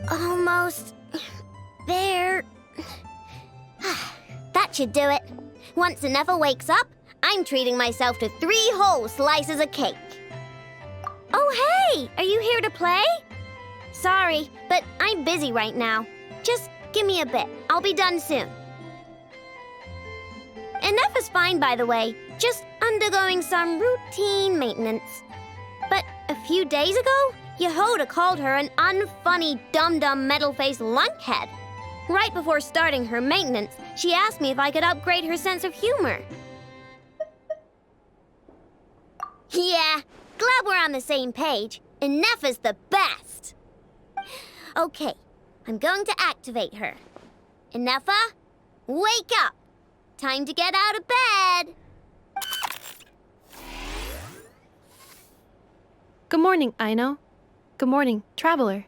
Almost there. That should do it. Once Anefa wakes up, I'm treating myself to 3 whole slices of cake. Oh, hey! Are you here to play? Sorry, but I'm busy right now. Just give me a bit. I'll be done soon. Anefa's fine, by the way. Just undergoing some routine maintenance. But a few days ago, Yehoda called her an unfunny, dum-dum, metal-faced lunkhead. Right before starting her maintenance, she asked me if I could upgrade her sense of humor. Yeah, glad we're on the same page. Anefa's the best. Okay, I'm going to activate her. Anefa, wake up. Time to get out of bed. Good morning, Aino. Good morning, Traveler.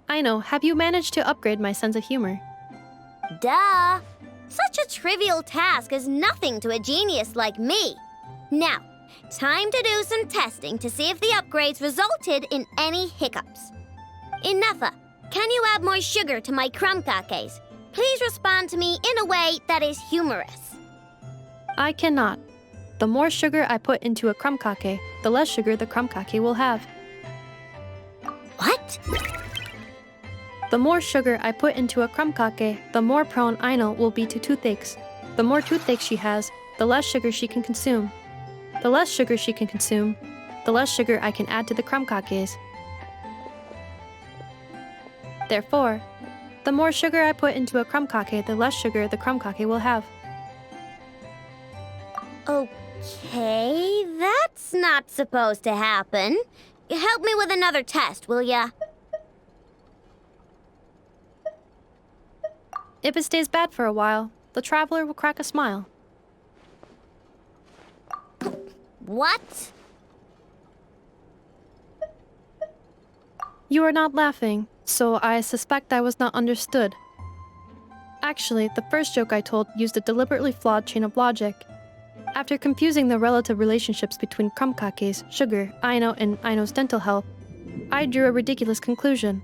Aino, have you managed to upgrade my sense of humor? Duh. Such a trivial task is nothing to a genius like me. Now, time to do some testing to see if the upgrades resulted in any hiccups. Anefa, can you add more sugar to my crumb cakes? Please respond to me in a way that is humorous. I cannot. The more sugar I put into a crumb cake, the less sugar the crumb cake will have. What? The more sugar I put into a crumb cake, the more prone Aino will be to toothaches. The more toothaches she has, the less sugar she can consume. The less sugar she can consume, the less sugar I can add to the crumb cakes. Therefore, the more sugar I put into a crumb cake, the less sugar the crumb cake will have. Okay, that's not supposed to happen. Help me with another test, will ya? If it stays bad for a while, the traveler will crack a smile. What? You are not laughing, so I suspect I was not understood. Actually, the first joke I told used a deliberately flawed chain of logic. After confusing the relative relationships between crumb cakes, sugar, Aino, and Aino's dental health, I drew a ridiculous conclusion.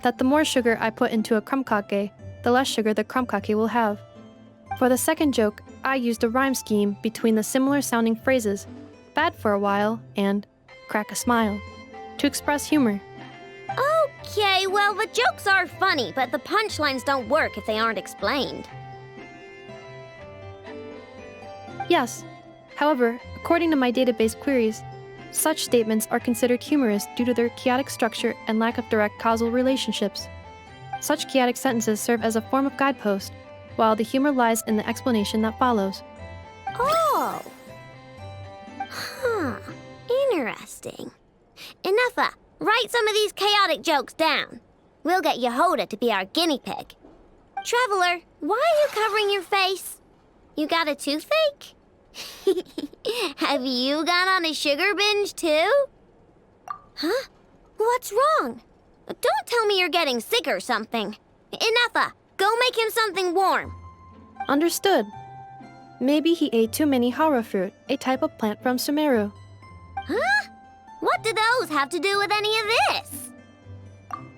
That the more sugar I put into a crumb cake, the less sugar the crumb cake will have. For the second joke, I used a rhyme scheme between the similar sounding phrases, bad for a while, and crack a smile, to express humor. Okay, well, the jokes are funny, but the punchlines don't work if they aren't explained. Yes. However, according to my database queries, such statements are considered humorous due to their chaotic structure and lack of direct causal relationships. Such chaotic sentences serve as a form of guidepost, while the humor lies in the explanation that follows. Oh. Huh. Interesting. Anefa, write some of these chaotic jokes down. We'll get Yehoda to be our guinea pig. Traveler, why are you covering your face? You got a toothache? Have you gone on a sugar binge too? Huh? What's wrong? Don't tell me you're getting sick or something. Anefa, go make him something warm. Understood. Maybe he ate too many hara fruit, a type of plant from Sumeru. Huh? What do those have to do with any of this?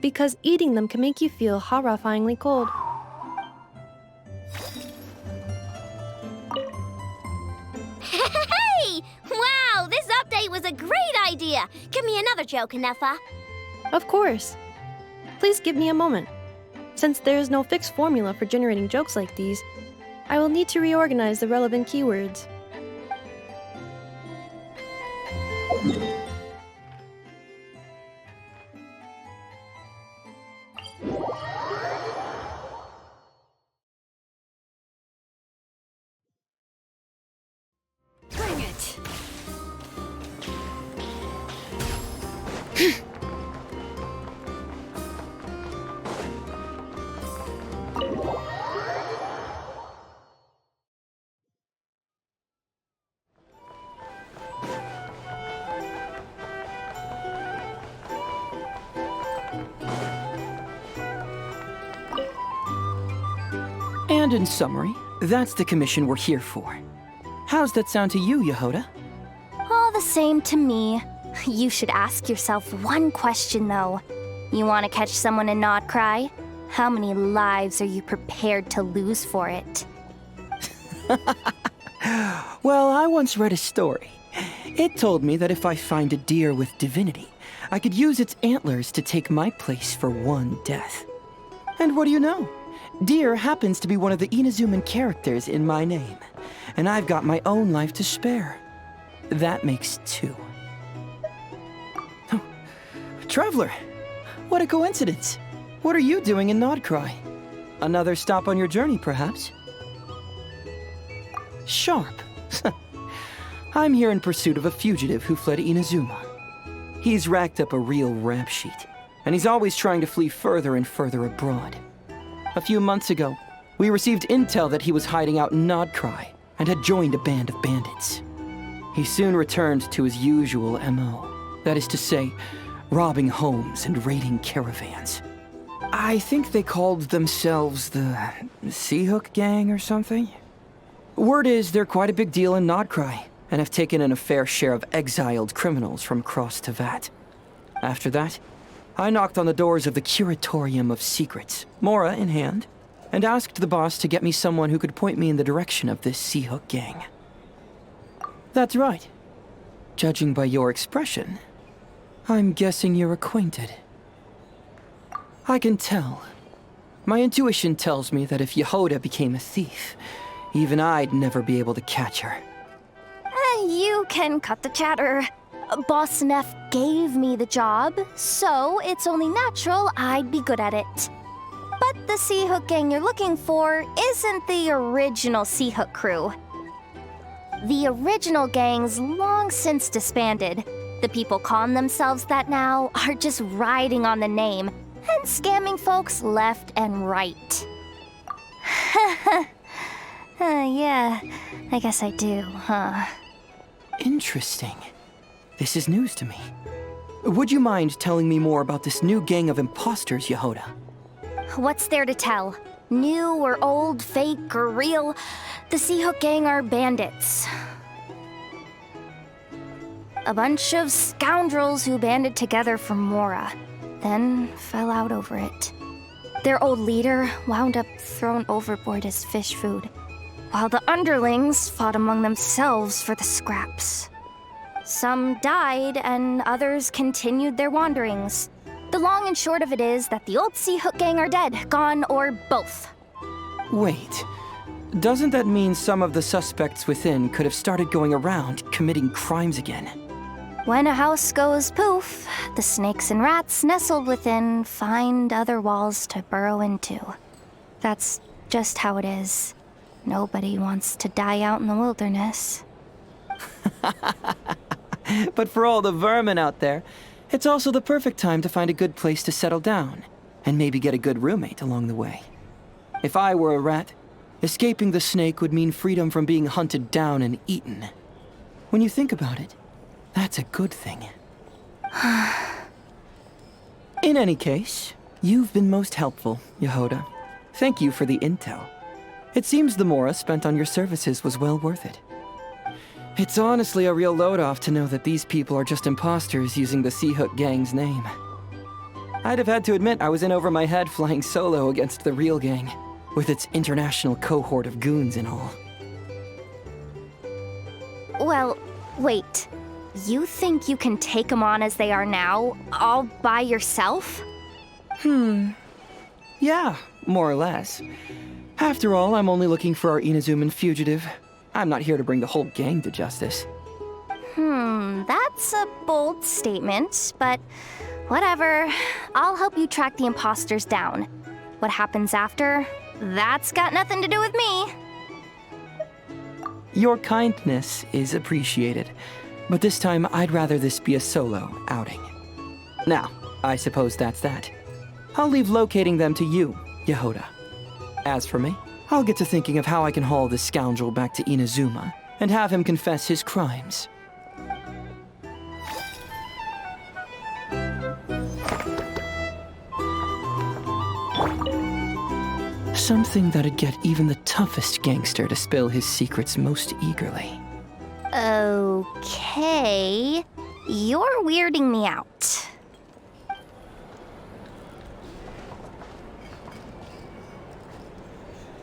Because eating them can make you feel horrifyingly cold. Hey! Wow, this update was a great idea. Give me another joke, Anefa. Of course. Please give me a moment. Since there is no fixed formula for generating jokes like these, I will need to reorganize the relevant keywords. Bring it! And in summary, that's the commission we're here for. How's that sound to you, Yehoda? All the same to me. You should ask yourself one question, though. You want to catch someone in Nod-Krai? How many lives are you prepared to lose for it? Well, I once read a story. It told me that if I find a deer with divinity, I could use its antlers to take my place for one death. And what do you know? Deer happens to be one of the Inazuman characters in my name, and I've got my own life to spare. That makes two. Oh, Traveler, what a coincidence. What are you doing in Nod-Krai? Another stop on your journey, perhaps? Sharp. I'm here in pursuit of a fugitive who fled Inazuma. He's racked up a real rap sheet, and he's always trying to flee further and further abroad. A few months ago, we received intel that he was hiding out in Nod-Krai and had joined a band of bandits. He soon returned to his usual MO, that is to say, robbing homes and raiding caravans. I think they called themselves the Seahook Gang or something. Word is they're quite a big deal in Nod-Krai and have taken in a fair share of exiled criminals from Cross to Vat. After that, I knocked on the doors of the Curatorium of Secrets, Mora in hand, and asked the boss to get me someone who could point me in the direction of this Seahook Gang. That's right. Judging by your expression, I'm guessing you're acquainted. I can tell. My intuition tells me that if Yehoda became a thief, even I'd never be able to catch her. You can cut the chatter. Boss Neff gave me the job, so it's only natural I'd be good at it. But the Seahook Gang you're looking for isn't the original Seahook crew. The original gang's long since disbanded. The people calling themselves that now are just riding on the name and scamming folks left and right. Yeah, I guess I do, huh? Interesting. This is news to me. Would you mind telling me more about this new gang of imposters, Yehoda? What's there to tell? New or old, fake or real, the Seahook Gang are bandits. A bunch of scoundrels who banded together for Mora, then fell out over it. Their old leader wound up thrown overboard as fish food, while the underlings fought among themselves for the scraps. Some died, and others continued their wanderings. The long and short of it is that the old Seahook Gang are dead, gone, or both. Wait. Doesn't that mean some of the suspects within could have started going around committing crimes again? When a house goes poof, the snakes and rats nestled within find other walls to burrow into. That's just how it is. Nobody wants to die out in the wilderness. But for all the vermin out there, it's also the perfect time to find a good place to settle down, and maybe get a good roommate along the way. If I were a rat, escaping the snake would mean freedom from being hunted down and eaten. When you think about it, that's a good thing. In any case, you've been most helpful, Yehoda. Thank you for the intel. It seems the Mora spent on your services was well worth it. It's honestly a real load-off to know that these people are just imposters using the Seahook Gang's name. I'd have had to admit I was in over my head flying solo against the real gang, with its international cohort of goons and all. Well, wait. You think you can take them on as they are now, all by yourself? Yeah, more or less. After all, I'm only looking for our Inazuman fugitive. I'm not here to bring the whole gang to justice. That's a bold statement, but whatever. I'll help you track the imposters down. What happens after? That's got nothing to do with me. Your kindness is appreciated, but this time I'd rather this be a solo outing. Now, I suppose that's that. I'll leave locating them to you, Yehoda. As for me, I'll get to thinking of how I can haul this scoundrel back to Inazuma and have him confess his crimes. Something that'd get even the toughest gangster to spill his secrets most eagerly. Okay. You're weirding me out.